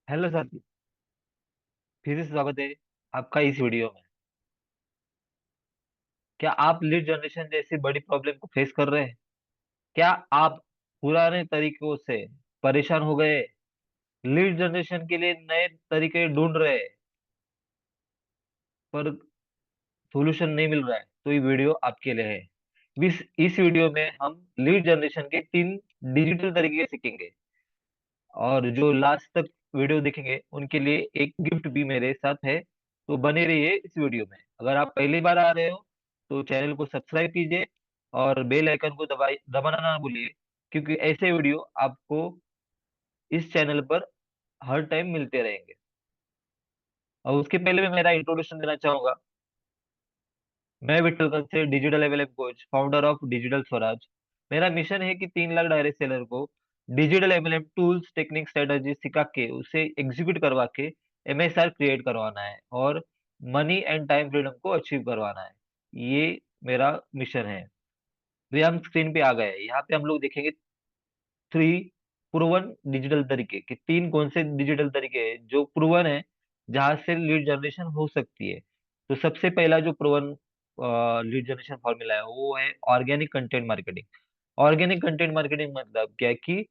Hello साथी। फिर से स्वागत है आपका इस वीडियो में। क्या आप लीड जनरेशन जैसी बड़ी प्रॉब्लम को फेस कर रहे हैं? क्या आप पुराने तरीकों से परेशान हो गए, लीड जनरेशन के लिए नए तरीके ढूंढ रहे हैं पर सॉल्यूशन नहीं मिल रहा है? तो ये वीडियो आपके लिए है। इस वीडियो में हम लीड जनरेशन के 3 डिजिटल तरीके सीखेंगे, और जो लास्ट तक वीडियो देखेंगे उनके लिए एक गिफ्ट भी मेरे साथ है। तो बने रहिए इस वीडियो में। अगर आप पहली बार आ रहे हो तो चैनल को सब्सक्राइब कीजिए और बेल आइकन को दबाना ना भूलिए, क्योंकि ऐसे वीडियो आपको इस चैनल पर हर टाइम मिलते रहेंगे। और उसके पहले मैं मेरा इंट्रोडक्शन देना चाहूंगा। मैं Vitthal Kanse, digital MLM coach, founder of digital Swaraj. मेरा मिशन है कि 3 लाख डायरेक्ट सेलर को digital MLM tools, technique, strategy सिखा के उसे एग्जीक्यूट करवा के एमएसआर क्रिएट करवाना है और मनी एंड टाइम फ्रीडम को अचीव करवाना है। ये मेरा मिशन है। तो ये हम स्क्रीन पे आ गए हैं। यहाँ पे हम लोग देखेंगे 3 प्रूवन डिजिटल तरीके कि 3 कौन से डिजिटल तरीके हैं जो प्रूवन है, जहां से लीड जनरेशन हो सकती है। तो सबसे पहला जो प्रूवन लीड जनरेशन फॉर्मूला है वो है organic content marketing. Organic content marketing मतलब क्या है कि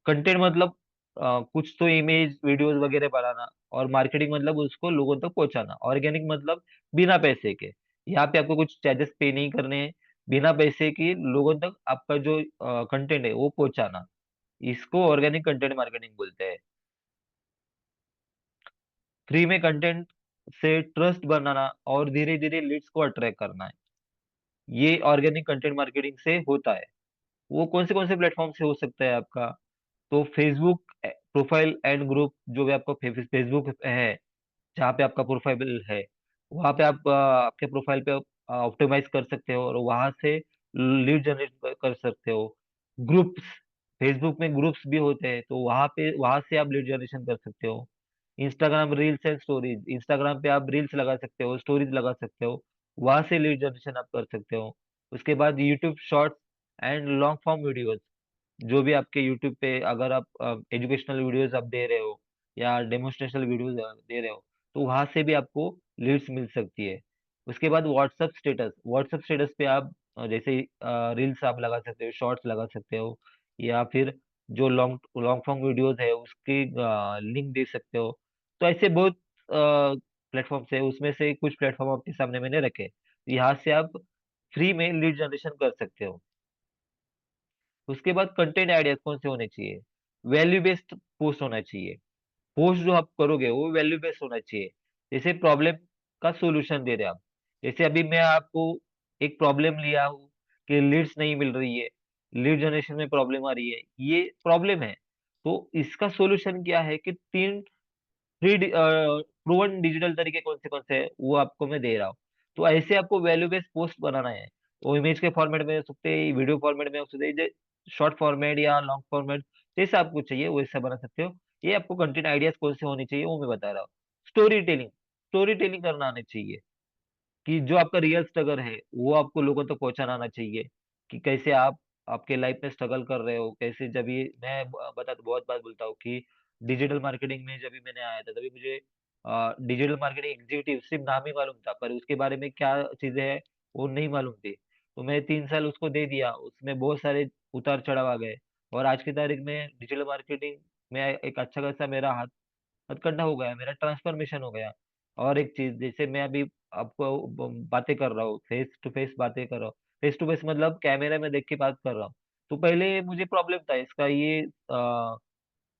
कंटेंट मतलब कुछ तो इमेज वीडियोस वगैरह बनाना, और मार्केटिंग मतलब उसको लोगों तक पहुंचाना। ऑर्गेनिक मतलब बिना पैसे के। यहाँ पे आपको कुछ चार्जेस पे नहीं करने हैं। बिना पैसे के लोगों तक आपका जो कंटेंट है वो पहुंचाना, इसको ऑर्गेनिक कंटेंट मार्केटिंग बोलते हैं। फ्री में कंटेंट से ट्रस्ट बनाना और धीरे धीरे लीड्स को अट्रैक्ट करना है, ये ऑर्गेनिक कंटेंट मार्केटिंग से होता है। वो कौन से प्लेटफॉर्म से हो सकता है आपका? तो फेसबुक प्रोफाइल एंड ग्रुप, जो भी आपका फेसबुक है, जहाँ पे आपका प्रोफाइल है, वहाँ पे आप आपके प्रोफाइल पे ऑप्टिमाइज कर सकते हो और वहां से लीड जनरेट कर सकते हो। ग्रुप्स, फेसबुक में ग्रुप्स भी होते हैं, तो वहां से आप लीड जनरेशन कर सकते हो। Instagram reels and stories, Instagram पे आप रील्स लगा सकते हो, स्टोरीज लगा सकते हो, वहां से लीड जनरेशन आप कर सकते हो। उसके बाद YouTube shorts and long form videos, जो भी आपके यूट्यूब पे अगर आप एजुकेशनल वीडियोस आप दे रहे हो या डेमोन्स्ट्रेशनल वीडियोस दे रहे हो, तो वहां से भी आपको लीड्स मिल सकती है। उसके बाद व्हाट्सएप स्टेटस, व्हाट्सएप स्टेटस पे आप जैसे रील्स आप लगा सकते हो, शॉर्ट्स लगा सकते हो, या फिर जो लॉन्ग लॉन्ग फॉर्म वीडियोस है उसकी लिंक दे सकते हो। तो ऐसे बहुत प्लेटफॉर्म्स है, उसमें से कुछ प्लेटफॉर्म आपके सामने मैंने रखे। यहाँ से आप फ्री में लीड जनरेशन कर सकते हो। उसके बाद कंटेंट आइडियाज कौन से होने चाहिए? वैल्यू बेस्ड पोस्ट होना चाहिए। पोस्ट जो आप करोगे वो वैल्यू बेस्ड होना चाहिए। जैसे प्रॉब्लम का सोल्यूशन दे रहे हैं आप। जैसे अभी मैं आपको एक प्रॉब्लम लिया हूँ कि लीड्स नहीं मिल रही है, लीड जनरेशन में प्रॉब्लम आ रही है, ये प्रॉब्लम है। तो इसका सोल्यूशन क्या है कि 3 प्रूवन डिजिटल तरीके कौन से हैं वो आपको मैं दे रहा हूँ। तो ऐसे आपको वैल्यू बेस्ड पोस्ट बनाना है। वो इमेज के फॉर्मेट में हो सकते हैं, वीडियो फॉर्मेट में हो सकते हैं, शॉर्ट फॉर्मेट या लॉन्ग फॉर्मेट, जैसा आपको चाहिए वैसा बना सकते हो। ये आपको कंटेंट आइडियाज कौन से होने चाहिए वो मैं बता रहा हूँ। स्टोरी टेलिंग, स्टोरी टेलिंग करना आना चाहिए कि जो आपका रियल स्ट्रगल है वो आपको लोगों तक पहुंचाना आना चाहिए। कि कैसे आप आपके लाइफ में स्ट्रगल कर रहे हो, कैसे। जब ये मैं बहुत बार बोलता हूँ कि डिजिटल मार्केटिंग में जब भी मैंने आया था तभी मुझे डिजिटल मार्केटिंग एग्जीक्यूटिव सिर्फ नाम ही मालूम था, पर उसके बारे में क्या चीजें हैं वो नहीं मालूम थी। तो मैं 3 साल उसको दे दिया, उसमें बहुत सारे उतार चढ़ाव आ गए, और आज की तारीख में डिजिटल मार्केटिंग में एक अच्छा खासा मेरा हाथ हथकंडा हो गया, मेरा ट्रांसफॉर्मेशन हो गया। और एक चीज, जैसे मैं अभी आपको बातें कर रहा हूँ, फेस टू फेस बातें कर रहा हूँ। फेस टू फेस मतलब कैमरे में देख के बात कर रहा हूँ। तो पहले मुझे प्रॉब्लम था इसका, ये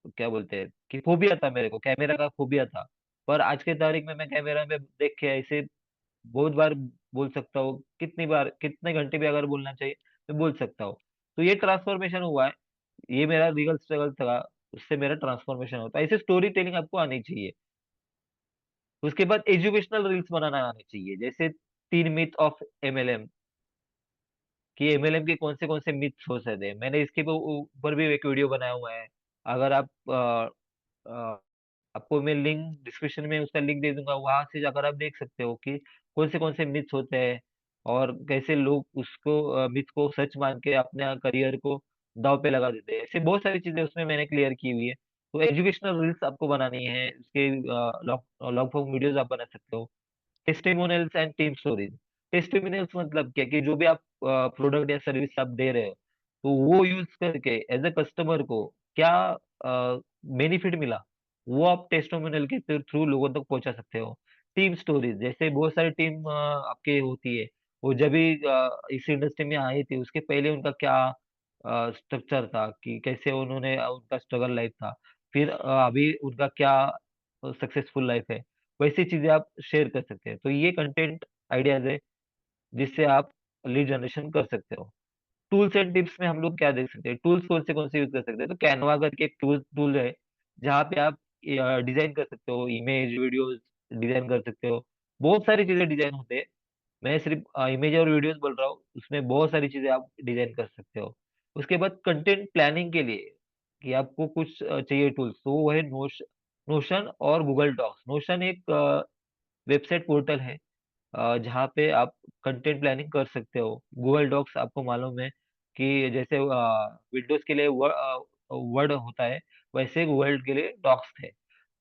क्या बोलते हैं कि फोबिया था, मेरे को कैमरा का फोबिया था। पर आज के तारीख में मैं कैमरा में देख के ऐसे बहुत बार बोल सकता हूँ, कितनी बार कितने घंटे भी अगर बोलना चाहिए मैं बोल सकता हूँ। तो ये ट्रांसफॉर्मेशन हुआ है। ये मेरा रीगल स्ट्रगल था, उससे मेरा ट्रांसफॉर्मेशन होता है। ऐसे स्टोरी टेलिंग आपको आनी चाहिए। उसके बाद एजुकेशनल रील्स बनाना आने चाहिए। जैसे 3 मिथ ऑफ एमएलएम, कि एमएलएम के कौन से मिथ्स हो सकते हैं। मैंने इसके ऊपर भी एक वीडियो बनाया हुआ है। अगर आप अ, आपको मैं लिंक डिस्क्रिप्शन में उसका लिंक दे दूंगा, वहां से जाकर आप देख सकते हो कि कौन से मिथ्स होते हैं और कैसे लोग उसको मिथ को सच मान के अपने करियर को दांव पे लगा देते हैं। ऐसे बहुत सारी चीजें उसमें मैंने क्लियर की हुई है। तो एजुकेशनल रील्स आपको बनानी है, उसके लॉन्ग फॉर्म वीडियोस आप बना सकते हो। Testimonials and team stories. Testimonials मतलब क्या, कि जो भी आप प्रोडक्ट या सर्विस आप दे रहे हो, तो वो यूज करके एज ए कस्टमर को क्या बेनिफिट मिला, वो आप टेस्टिमोनियल के थ्रू लोगों तक पहुंचा सकते हो। टीम स्टोरीज, जैसे बहुत सारी टीम आपके होती है, वो जब भी इस इंडस्ट्री में आई थी उसके पहले उनका क्या स्ट्रक्चर था, कि कैसे उन्होंने उनका स्ट्रगल लाइफ था, फिर अभी उनका क्या सक्सेसफुल लाइफ है, वैसी चीजें आप शेयर कर सकते हैं। तो ये कंटेंट आइडियाज है जिससे आप लीड जनरेशन कर सकते हो। टूल्स एंड टिप्स में हम लोग क्या देख सकते हैं, टूल्स कौन से यूज कर सकते हैं, तो कैनवा करके एक टूल है, जहाँ पे आप डिजाइन कर सकते हो, इमेज वीडियोस डिजाइन कर सकते हो। बहुत सारी चीजें डिजाइन होते हैं, मैं सिर्फ इमेज और वीडियोस बोल रहा हूँ, उसमें बहुत सारी चीजें आप डिजाइन कर सकते हो। उसके बाद कंटेंट प्लानिंग के लिए कि आपको कुछ चाहिए टूल्स, तो वो है नोशन और गूगल डॉक्स। नोशन एक वेबसाइट पोर्टल है जहाँ पे आप कंटेंट प्लानिंग कर सकते हो। गूगल डॉक्स आपको मालूम है कि जैसे विंडोज के लिए वर्ड होता है, वैसे गूगल के लिए डॉक्स है।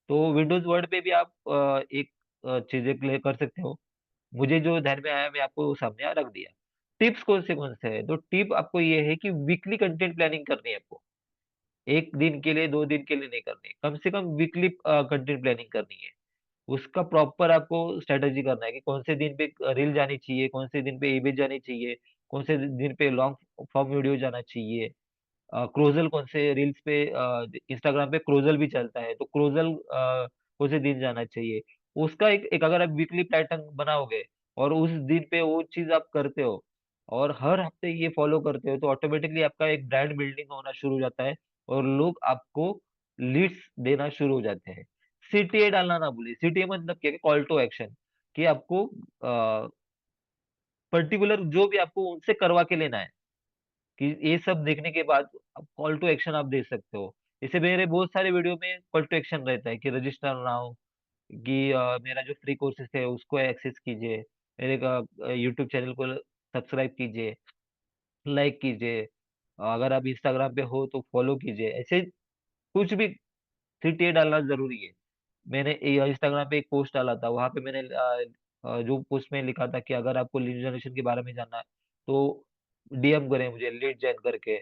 तो विंडोज वर्ड पे भी आप एक चीजें प्ले कर सकते हो। मुझे जो ध्यान में आया मैं आपको सामने रख दिया। टिप्स कौन से है, तो टिप आपको ये है कि वीकली कंटेंट प्लानिंग करनी है आपको। एक दिन के लिए, 2 दिन के लिए नहीं करनी, कम से कम वीकली कंटेंट प्लानिंग करनी है। उसका प्रॉपर आपको स्ट्रेटेजी करना है कि कौन से दिन पे रील जानी चाहिए, कौन से दिन पे इमेज जानी चाहिए, कौन से दिन पे लॉन्ग फॉर्म वीडियो जाना चाहिए। क्रोजल कौन से रील्स पे, इंस्टाग्राम पे क्रोजल भी चलता है, तो क्रोजल कौन से दिन जाना चाहिए। उसका एक अगर आप वीकली पैटर्न बनाओगे और उस दिन पे वो चीज आप करते हो और हर हफ्ते ये फॉलो करते हो, तो ऑटोमेटिकली आपका एक ब्रांड बिल्डिंग होना शुरू हो जाता है और लोग आपको लीड्स देना शुरू हो जाते हैं। सीटीए डालना ना भूलिए। सीटीए मतलब क्या, कॉल टू एक्शन, कि आपको पर्टिकुलर जो भी आपको उनसे करवा के लेना है, कि ये सब देखने के बाद कॉल टू एक्शन आप दे सकते हो। जैसे मेरे बहुत सारे वीडियो में कॉल टू एक्शन रहता है कि रजिस्टर नाउ, कि मेरा जो फ्री कोर्सेज है उसको एक्सेस कीजिए, मेरे का यूट्यूब चैनल को सब्सक्राइब कीजिए, लाइक कीजिए, अगर आप इंस्टाग्राम पे हो तो फॉलो कीजिए, ऐसे कुछ भी सीटीए डालना जरूरी है। मैंने इंस्टाग्राम पे एक पोस्ट डाला था, वहां पे मैंने जो पोस्ट में लिखा था कि अगर आपको लीड जनरेशन के बारे में जानना है तो डीएम करें मुझे लीड जैन करके।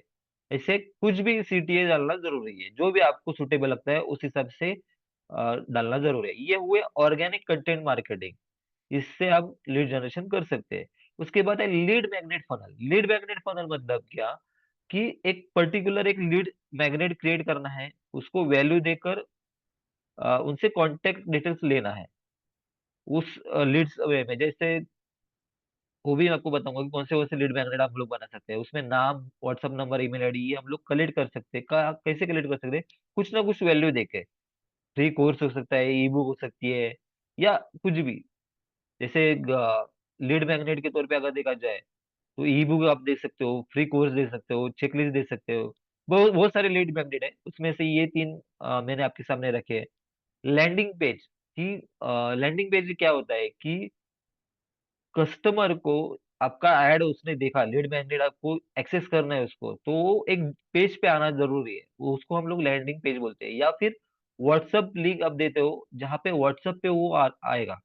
ऐसे कुछ भी सीटीए डालना जरूरी है, जो भी आपको सुटेबल लगता है उस हिसाब से डालना जरूरी है। ये हुए ऑर्गेनिक कंटेंट मार्केटिंग, इससे आप लीड जनरेशन कर सकते हैं। उसके बाद है lead magnet funnel. Lead magnet funnel मतलब क्या, कि एक पर्टिकुलर एक लीड मैग्नेट क्रिएट करना है, उसको वैल्यू देकर उनसे कांटेक्ट डिटेल्स लेना है उस लीड्स वे में। जैसे वो भी मैं आपको बताऊंगा कि कौन से लीड मैग्नेट आप लोग बना सकते हैं। उसमें नाम, व्हाट्सअप नंबर, ईमेल आईडी, ये हम लोग कलेक्ट कर सकते हैं। कैसे कलेक्ट कर सकते हैं, कुछ ना कुछ वैल्यू देके। फ्री कोर्स हो सकता है, ई बुक हो सकती है, या कुछ भी। जैसे लीड मैग्नेट के तौर पे अगर देखा जाए, तो ई बुक आप दे सकते हो, फ्री कोर्स दे सकते हो, चेकलिस्ट दे सकते हो। बहुत बहुत सारे लीड मैग्नेट है, उसमें से ये 3 मैंने आपके सामने रखे हैं। लैंडिंग पेज, कि लैंडिंग पेज क्या होता है कि कस्टमर को आपका ऐड उसने देखा, लीड मैग्नेट आपको एक्सेस करना है उसको, तो वो एक पेज पे आना जरूरी है, वो उसको हम लोग लैंडिंग पेज बोलते हैं। या फिर व्हाट्सअप लिंक आप देते हो, जहाँ पे व्हाट्सअप पे वो आएगा,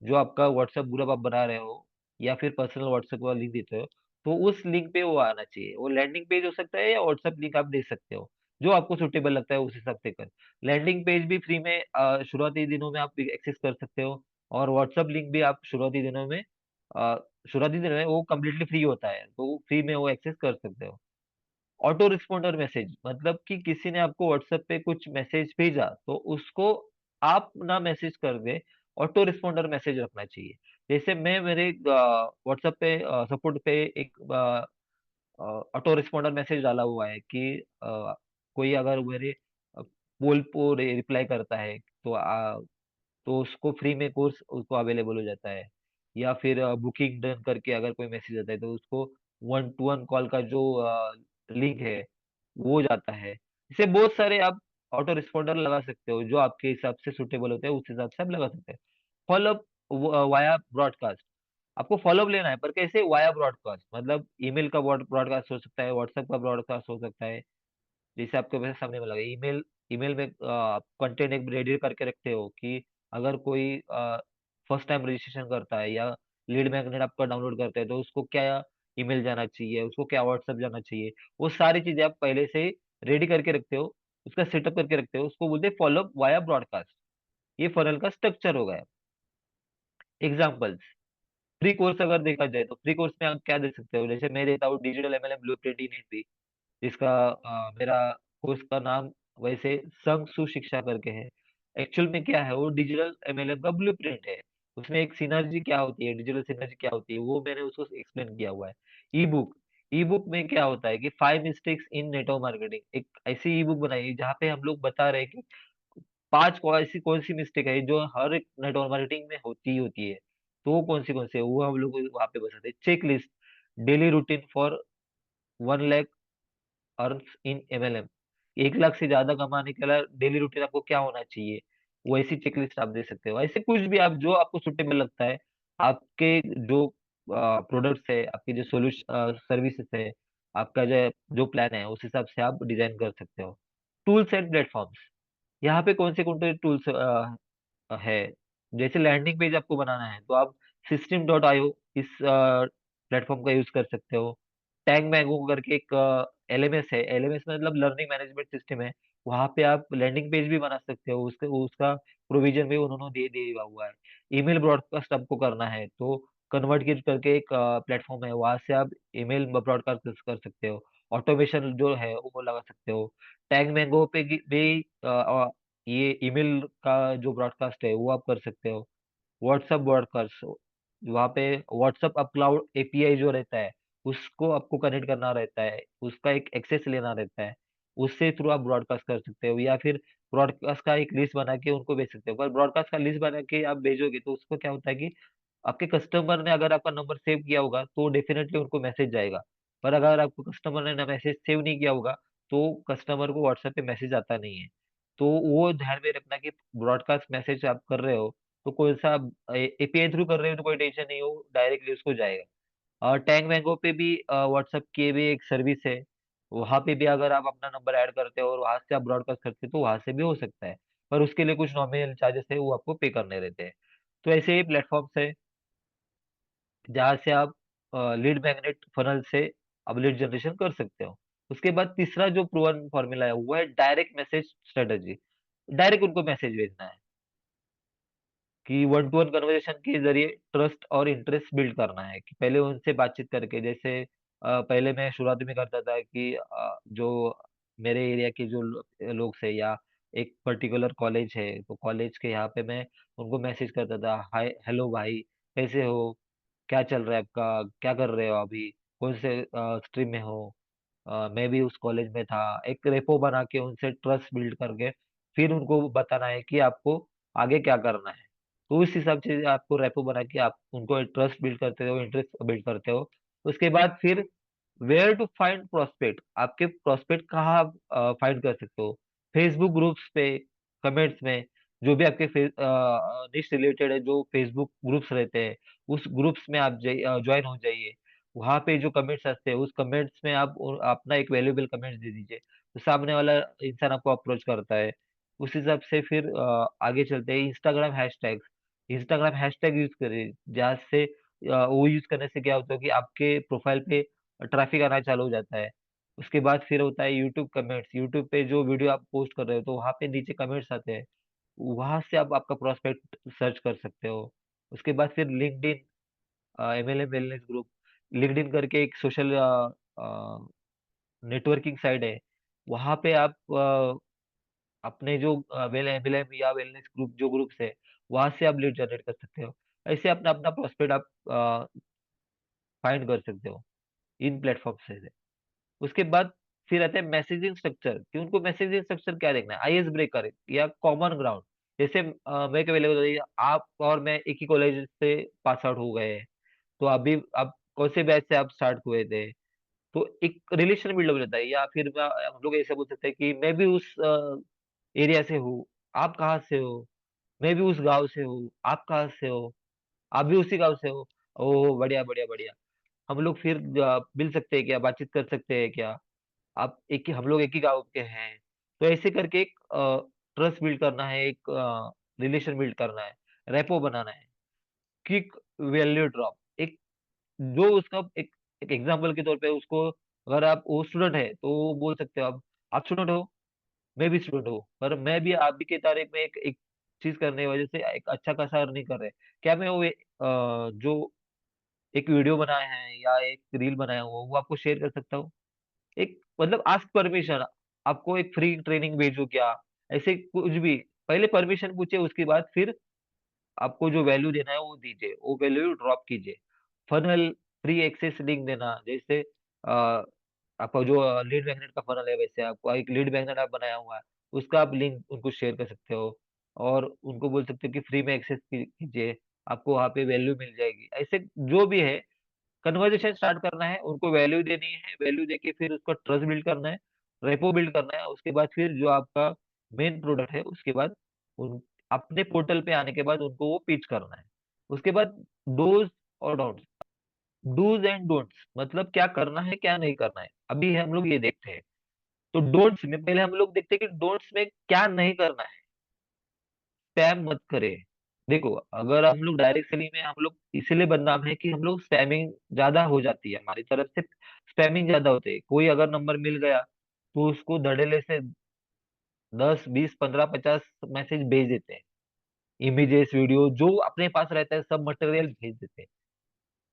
जो आपका व्हाट्सएप ग्रुप आप बना रहे हो या फिर पर्सनल व्हाट्सएप वाला लिंक देते हो, तो उस लिंक पे वो आना चाहिए। वो लैंडिंग पेज हो सकता है या व्हाट्सएप लिंक आप दे सकते हो, जो आपको सुटेबल लगता है उस हिसाब से कर। लैंडिंग पेज भी फ्री में शुरुआती दिनों में आप एक्सेस कर सकते हो, और व्हाट्सएप लिंक भी आप अ, शुरुआती दिनों में वो कम्प्लीटली फ्री होता है, तो फ्री में वो एक्सेस कर सकते हो। ऑटो रिस्पॉन्डर मैसेज मतलब कि किसी ने आपको व्हाट्सएप पे कुछ मैसेज भेजा, तो उसको आप ना मैसेज कर दे, ऑटो रिस्पॉन्डर मैसेज रखना चाहिए। जैसे मैं मेरे व्हाट्सएप पे सपोर्ट पे एक ऑटो रिस्पॉन्डर मैसेज डाला हुआ है कि कोई अगर मेरे पोल को रिप्लाई करता है, तो उसको फ्री में कोर्स उसको अवेलेबल हो जाता है। या फिर बुकिंग डन करके अगर कोई मैसेज आता है, तो उसको 1-to-1 कॉल का जो लिंक है वो जाता है। इसे बहुत सारे आप ऑटो रिस्पॉन्डर लगा सकते हो, जो आपके हिसाब से सुटेबल होते हैं उस हिसाब से आप लगा सकते हैं। फॉलोअप वाया ब्रॉडकास्ट, आपको फॉलोअप लेना है, पर कैसे, वाया ब्रॉडकास्ट मतलब ईमेल का ब्रॉडकास्ट हो सकता है, व्हाट्सएप का ब्रॉडकास्ट हो सकता है। जैसे आपके वैसे सामने में लगा ईमेल, ईमेल में कंटेंट एक रेडी करके रखते हो कि अगर कोई फर्स्ट टाइम रजिस्ट्रेशन करता है या लीड मैग्नेट आपका डाउनलोड करता है तो उसको क्या ईमेल जाना चाहिए, उसको क्या व्हाट्सएप जाना चाहिए, वो सारी चीजें आप पहले से रेडी करके रखते हो, उसका सेटअप करके रखते हो, उसको बोलते हैं फॉलोअप वाया ब्रॉडकास्ट। ये फनल का स्ट्रक्चर हो गया। एग्जाम्पल्स, फ्री कोर्स अगर देखा जाए तो फ्री कोर्स में आप क्या देख सकते हो, जैसे मैं देता हूँ डिजिटल एमएलएम ब्लूप्रिंट इन हिंदी, इसका मेरा कोर्स का नाम वैसे संघ सुशिक्षा करके है। एक्चुअल में क्या है, वो डिजिटल एमएलएम का ब्लूप्रिंट है। उसमें एक सिनर्जी क्या होती है, डिजिटल सिनर्जी क्या होती है, वो मैंने उसको एक्सप्लेन किया हुआ है। ई बुक, ई बुक में क्या होता है कि 5 मिस्टेक्स इन नेटवर्क मार्केटिंग, एक ऐसी ई बुक बनाई है जहाँ पे हम लोग बता रहे हैं कि ऐसी कौन सी मिस्टेक है जो हर एक नेटवर्क मार्केटिंग में होती ही होती है। तो वो कौन सी है वो हम लोग वहाँ पे बताते हैं। Check list, daily routine for 1 lakh earns in MLM, 1 lakh से ज्यादा कमाने के लिए डेली रूटीन आपको क्या होना चाहिए, वो ऐसी चेकलिस्ट आप दे सकते हो। ऐसे कुछ भी आप जो आपको सुटेबल लगता है, आपके जो प्रोडक्ट्स है, आपके जो सोल्यूशन सर्विसेज है, आपका जो प्लान है, उस हिसाब से आप डिजाइन कर सकते हो। टूल्स एंड प्लेटफॉर्म्स, यहाँ पे कौन से टूल्स है, जैसे लैंडिंग पेज आपको बनाना है तो आप system.io इस प्लेटफॉर्म का यूज कर सकते हो। टैग मैंगो करके एक एलएमएस है, एलएमएस मतलब लर्निंग मैनेजमेंट सिस्टम है, वहां पे आप लैंडिंग पेज भी बना सकते हो, उसके उसका प्रोविजन भी उन्होंने दे दिया हुआ है। ईमेल ब्रॉडकास्ट आपको करना है तो कन्वर्ट करके एक प्लेटफॉर्म है, वहां से आप ईमेल ब्रॉडकास्ट कर सकते हो, ऑटोमेशन जो है वो लगा सकते हो। टैग मैंगो पे भी ये ईमेल का जो ब्रॉडकास्ट है वो आप कर सकते हो। व्हाट्सअप ब्रॉडकास्ट, वहाँ पे व्हाट्सअप अप क्लाउड एपीआई जो रहता है उसको आपको कनेक्ट करना रहता है, उसका एक एक्सेस लेना रहता है, उससे थ्रू आप ब्रॉडकास्ट कर सकते हो, या फिर ब्रॉडकास्ट का एक लिस्ट बना के उनको भेज सकते हो। पर ब्रॉडकास्ट का लिस्ट बना के आप भेजोगे तो उसको क्या होता है कि आपके कस्टमर ने अगर आपका नंबर सेव किया होगा तो डेफिनेटली उनको मैसेज जाएगा। पर अगर आपको कस्टमर ने ना मैसेज सेव नहीं किया होगा तो कस्टमर को व्हाट्सएप पे मैसेज आता नहीं है। तो वो ध्यान में रखना कि ब्रॉडकास्ट मैसेज आप कर रहे हो तो कोई सा एपीआई थ्रू कर रहे हो तो कोई टेंशन नहीं हो, डायरेक्टली उसको जाएगा। और टैग मैंगो पे भी व्हाट्सएप की भी एक सर्विस है, वहां पे भी अगर आप अपना नंबर ऐड करते हो और वहां से आप ब्रॉडकास्ट करते हो तो वहां से भी हो सकता है, पर उसके लिए कुछ नॉमिनल चार्जेस है वो आपको पे करने रहते हैं। तो ऐसे ही प्लेटफॉर्म्स है जहाँ से आप लीड मैग्नेट फनल से अब लीड जनरेशन कर सकते हो। उसके बाद तीसरा जो प्रूवन फॉर्मूला है वो है डायरेक्ट मैसेज स्ट्रेटजी। डायरेक्ट उनको मैसेज भेजना है कि वन टू वन कन्वर्सेशन के जरिए ट्रस्ट और इंटरेस्ट बिल्ड करना है, कि पहले उनसे बातचीत करके, जैसे पहले मैं शुरुआत में करता था कि जो मेरे एरिया के जो लोग से या एक पर्टिकुलर कॉलेज है तो कॉलेज के यहाँ पे मैं उनको मैसेज करता था, हाय हेलो भाई, कैसे हो, क्या चल रहा है आपका, क्या कर रहे हो अभी, कौन से स्ट्रीम में हो। मैं भी उस कॉलेज में था, एक रेपो बना के उनसे ट्रस्ट बिल्ड करके फिर उनको बताना है कि आपको आगे क्या करना है। तो उस हिसाब से आपको रेपो बना के आप उनको ट्रस्ट बिल्ड करते हो, इंटरेस्ट बिल्ड करते हो। उसके बाद फिर वेयर टू फाइंड प्रोस्पेक्ट, आपके प्रोस्पेक्ट कहाँ फाइंड कर सकते हो, फेसबुक ग्रुप्स पे, कमेंट्स में, जो भी आपके निश रिलेटेड है जो फेसबुक ग्रुप्स रहते हैं उस ग्रुप्स में आप ज्वाइन हो जाइए। वहां पे जो कमेंट्स आते हैं उस कमेंट्स में आप अपना एक वैल्यूएबल कमेंट्स दे दीजिए, तो सामने वाला इंसान आपको अप्रोच करता है। उस हिसाब से फिर आगे चलते हैं। Instagram hashtag, Instagram hashtag use करिए, जहाँ से वो यूज करने से क्या होता है कि आपके प्रोफाइल पे ट्रैफिक आना चालू हो जाता है। उसके बाद फिर होता है यूट्यूब कमेंट्स, यूट्यूब पे जो वीडियो आप पोस्ट कर रहे हो तो वहाँ पे नीचे कमेंट्स आते हैं, वहां से आप आपका प्रोस्पेक्ट सर्च कर सकते हो। उसके बाद फिर LinkedIn, MLM wellness group, LinkedIn करके एक सोशल नेटवर्किंग साइट है, वहां पे आप अपने जो वेल एमएलएम या वेलनेस ग्रुप जो ग्रुप्स है वहां से आप लीड जनरेट कर सकते हो। ऐसे अपना अपना प्रोस्पेक्ट आप फाइंड कर सकते हो इन प्लेटफॉर्म से। उसके बाद फिर आता है मैसेजिंग स्ट्रक्चर, कि उनको मैसेजिंग स्ट्रक्चर क्या देखना है, आईएस ब्रेकर या कॉमन ग्राउंड। जैसे मैं क्या बोले, आप और मैं एक ही कॉलेज से पास आउट हो गए हैं, तो अभी आप कौन से बैच से आप स्टार्ट हुए थे, तो एक रिलेशन बिल्ड हो जाता है। या फिर हम लोग ऐसे बोल सकते हैं कि मैं भी उस एरिया से हूँ, आप कहाँ से हो, मैं भी उस गांव से हूँ, आप कहाँ से हो, आप भी उसी गांव से हो। ओह बढ़िया बढ़िया बढ़िया, हम लोग फिर मिल सकते हैं क्या, बातचीत कर सकते हैं क्या, आप एक ही, हम लोग एक ही गांव के हैं। तो ऐसे करके एक ट्रस्ट बिल्ड करना है, एक रिलेशन बिल्ड करना है, रेपो बनाना है। क्विक वैल्यू ड्रॉप, एक जो उसका एक एग्जाम्पल के तौर पे उसको, अगर आप वो स्टूडेंट है तो वो बोल सकते हो आप स्टूडेंट हो, मैं भी स्टूडेंट हूँ, पर मैं भी आप भी की तारीख में एक चीज करने की वजह से एक अच्छा खासा अर्निंग कर रहे हैं। क्या मैं वो जो एक वीडियो बनाया है या एक रील बनाया हुआ वो आपको शेयर कर सकता हूँ? एक मतलब आस्क परमिशन, आपको एक फ्री ट्रेनिंग भेजू क्या, ऐसे कुछ भी, पहले परमिशन पूछे, उसके बाद फिर आपको जो वैल्यू देना है वो दीजिए, वो वैल्यू ड्रॉप कीजिए। फनल, फ्री एक्सेस लिंक देना, जैसे आपका जो लीड मैग्नेट का फनल है, वैसे आपको एक लीड मैग्नेट आप बनाया हुआ है, उसका आप लिंक उनको शेयर कर सकते हो, और उनको बोल सकते हो कि फ्री में एक्सेस कीजिए, आपको वहाँ पे वैल्यू मिल जाएगी। ऐसे जो भी है, कन्वर्जेशन स्टार्ट करना है, उनको वैल्यू देनी है, वैल्यू देके फिर उसको ट्रस्ट बिल्ड करना है, रेपो बिल्ड करना है। उसके बाद फिर जो आपका मेन प्रोडक्ट है, उसके बाद उन अपने पोर्टल पे आने के बाद उनको वो पिच करना है। उसके बाद डूज और डोंट्स, डूज एंड डोंट्स मतलब क्या करना है क्या नहीं करना है, अभी हम लोग ये देखते हैं। तो डोंट्स में पहले हम लोग देखते हैं कि डोंट्स में क्या नहीं करना है। स्पैम मत करे। देखो, अगर हम लोग डायरेक्ट सेलिंग में हम लोग इसीलिए बदनाम है कि हम लोग स्पैमिंग ज्यादा हो जाती है हमारी तरफ से, स्पैमिंग ज्यादा होते हैं। कोई अगर नंबर मिल गया तो उसको धड़ेले से 10 20 15 50 मैसेज भेज देते हैं, इमेजेस वीडियो जो अपने पास रहता है सब मटेरियल भेज देते हैं।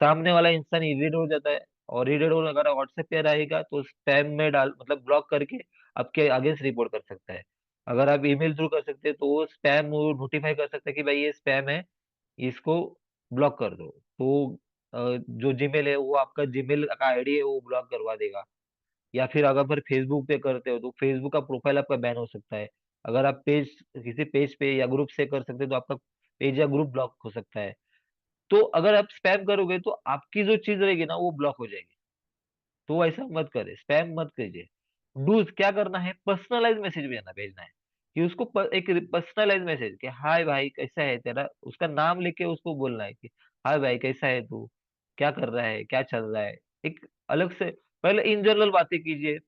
सामने वाला इंसान इरिटेट हो जाता है, और इरिटेट हो, अगर व्हाट्सएप पे रहेगा तो स्पैम में डाल मतलब ब्लॉक करके आपके अगेंस्ट रिपोर्ट कर सकता है। अगर आप ईमेल थ्रू कर सकते हैं तो वो स्पैम वो नोटिफाई कर सकता है कि भाई ये स्पैम है, इसको ब्लॉक कर दो। तो जो जीमेल है वो आपका जीमेल का आईडी है वो ब्लॉक करवा देगा। या फिर अगर फिर फेसबुक पे करते हो तो फेसबुक का प्रोफाइल आपका बैन हो सकता है। अगर आप पेज किसी पेज पे या ग्रुप से कर सकते हो तो आपका पेज या ग्रुप ब्लॉक हो सकता है। तो अगर आप स्पैम करोगे तो आपकी जो चीज रहेगी ना वो ब्लॉक हो जाएगी। तो ऐसा मत करे, स्पैम मत कीजिए। डूज क्या करना है, पर्सनलाइज मैसेज भेजना है कि उसको एक पर्सनलाइज मैसेज कि हाय भाई कैसा है तेरा, उसका नाम लेके उसको बोलना है कि हाय भाई कैसा है तू, क्या कर रहा है, क्या चल रहा है। एक अलग से पहले इन जनरल बातें कीजिए,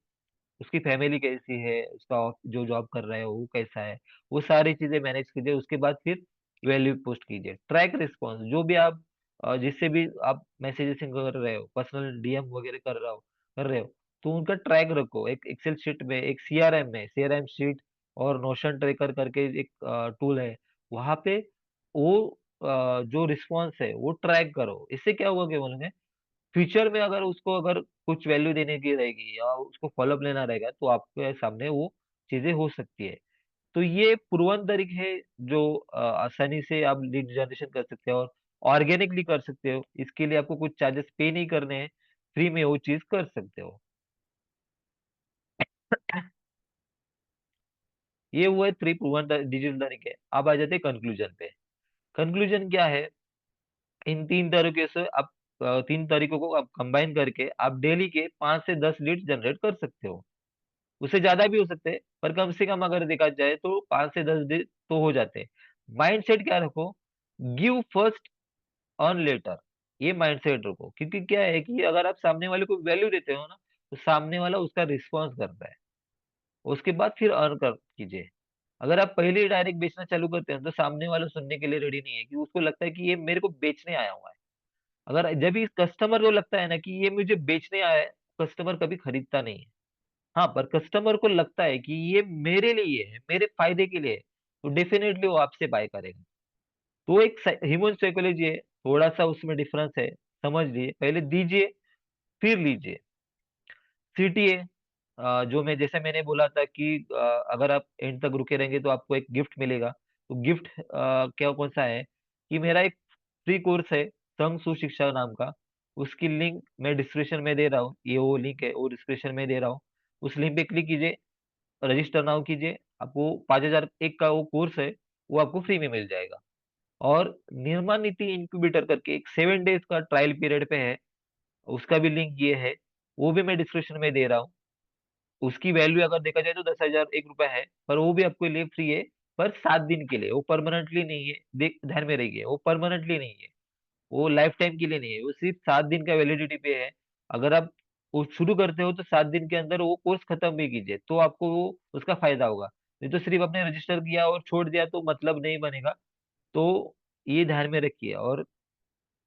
उसकी फैमिली कैसी है, उसका जो जॉब कर रहा है वो कैसा है, वो सारी चीजें मैनेज कीजिए। उसके बाद फिर वैल्यू पोस्ट कीजिए, ट्रैक रिस्पॉन्स, जो भी आप जिससे भी आप मैसेजेसिंग कर रहे हो, पर्सनल डीएम वगैरह कर रहे हो, तो उनका ट्रैक रखो एक एक्सेल शीट में, एक सीआरएम में, सीआरएम शीट और नोशन ट्रेकर करके एक टूल है, वहां पे वो जो रिस्पॉन्स है वो ट्रैक करो। इससे क्या होगा कि बोलेंगे फ्यूचर में अगर उसको अगर कुछ वैल्यू देने की रहेगी या उसको फॉलोअप लेना रहेगा तो आपके सामने वो चीजें हो सकती है। तो ये प्रूवन तरीके है जो आसानी से आप लीड जनरेशन कर सकते हो और ऑर्गेनिकली कर सकते हो। इसके लिए आपको कुछ चार्जेस पे नहीं करने हैं, फ्री में वो चीज कर सकते हो। ये हुए 3 प्रूवन डिजिटल तरीके। अब आ जाते हैं कंक्लूजन पे। कंक्लूजन क्या है, इन 3 तरीके से आप 3 तरीकों को आप कंबाइन करके आप डेली के 5 से 10 लीड जनरेट कर सकते हो। उससे ज्यादा भी हो सकते हैं, पर कम से कम अगर देखा जाए तो 5 से 10 दिन तो हो जाते हैं। माइंडसेट क्या रखो, गिव फर्स्ट अर्न लेटर। ये माइंडसेट रखो, क्योंकि क्या है कि अगर आप सामने वाले को वैल्यू देते हो ना तो सामने वाला उसका रिस्पॉन्स करता है, उसके बाद फिर अर्न कर कीजिए। अगर आप पहले ही डायरेक्ट बेचना चालू करते हैं तो सामने वाला सुनने के लिए रेडी नहीं है, कि उसको लगता है कि ये मेरे को बेचने आया हुआ है। अगर जब इस कस्टमर को लगता है ना कि ये मुझे बेचने आया है, कस्टमर कभी खरीदता नहीं है। हाँ, पर कस्टमर को लगता है कि ये मेरे लिए है, मेरे फायदे के लिए है, तो डेफिनेटली वो आपसे बाय करेगा। तो एक ह्यूमन साइकोलॉजी है, थोड़ा सा उसमें डिफरेंस है, समझ लिए, पहले दीजिए फिर लीजिए। सीटीए, जो मैं जैसे मैंने बोला था कि अगर आप एंड तक रुके रहेंगे तो आपको एक गिफ्ट मिलेगा। तो गिफ्ट क्या कौन सा है कि मेरा एक फ्री कोर्स है संघ सुशिक्षा नाम का, उसकी लिंक मैं डिस्क्रिप्शन में दे रहा हूँ, ये वो लिंक है वो डिस्क्रिप्शन में दे रहा हूँ। उस लिंक पे क्लिक कीजिए, रजिस्टर नाउ कीजिए, आपको 5,001 का वो कोर्स है वो आपको फ्री में मिल जाएगा। और निर्माण नीति इंक्यूबेटर करके एक 7 डेज का ट्रायल पीरियड पे है, उसका भी लिंक ये है, वो भी मैं डिस्क्रिप्शन में दे रहा हूँ। उसकी वैल्यू अगर देखा जाए तो 10,001 रुपए है, पर वो भी आपके लिए फ्री है, पर 7 दिन के लिए, वो परमानेंटली नहीं है, देख ध्यान में रहिए, वो परमानेंटली नहीं है, वो लाइफ टाइम के लिए नहीं है, वो सिर्फ 7 दिन का वैलिडिटी पे है। अगर आप वो शुरू करते हो तो 7 दिन के अंदर वो कोर्स खत्म भी कीजिए तो आपको वो उसका फायदा होगा। नहीं तो सिर्फ आपने रजिस्टर किया और छोड़ दिया तो मतलब नहीं बनेगा। तो ये ध्यान में रखिए और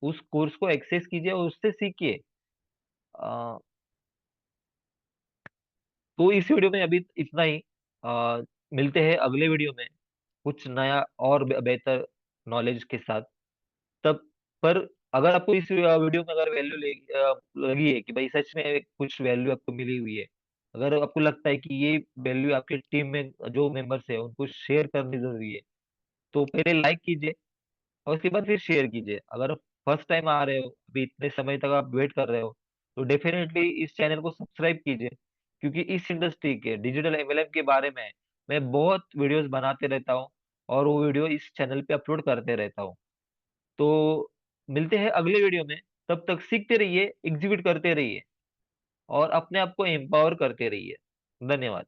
उस कोर्स को एक्सेस कीजिए और उससे सीखिए। अ, तो इस वीडियो में अभी इतना ही। अ, मिलते हैं अगले वीडियो में कुछ नया और बेहतर नॉलेज के साथ। तब पर अगर आपको इस वीडियो में अगर वैल्यू लगी है कि भाई सच में कुछ वैल्यू आपको मिली हुई है, अगर आपको लगता है कि ये वैल्यू आपके टीम में जो मेंबर्स है उनको शेयर करनी जरूरी है, तो पहले लाइक कीजिए और उसके बाद फिर शेयर कीजिए। अगर फर्स्ट टाइम आ रहे हो, अभी इतने समय तक आप वेट कर रहे हो, तो डेफिनेटली इस चैनल को सब्सक्राइब कीजिए। क्योंकि इस इंडस्ट्री के डिजिटल एमएलएम के बारे में मैं बहुत वीडियोस बनाते रहता हूँ और वो वीडियो इस चैनल पे अपलोड करते रहता हूँ। तो मिलते हैं अगले वीडियो में। तब तक सीखते रहिए, एग्जीक्यूट करते रहिए और अपने आप को एम्पावर करते रहिए। धन्यवाद।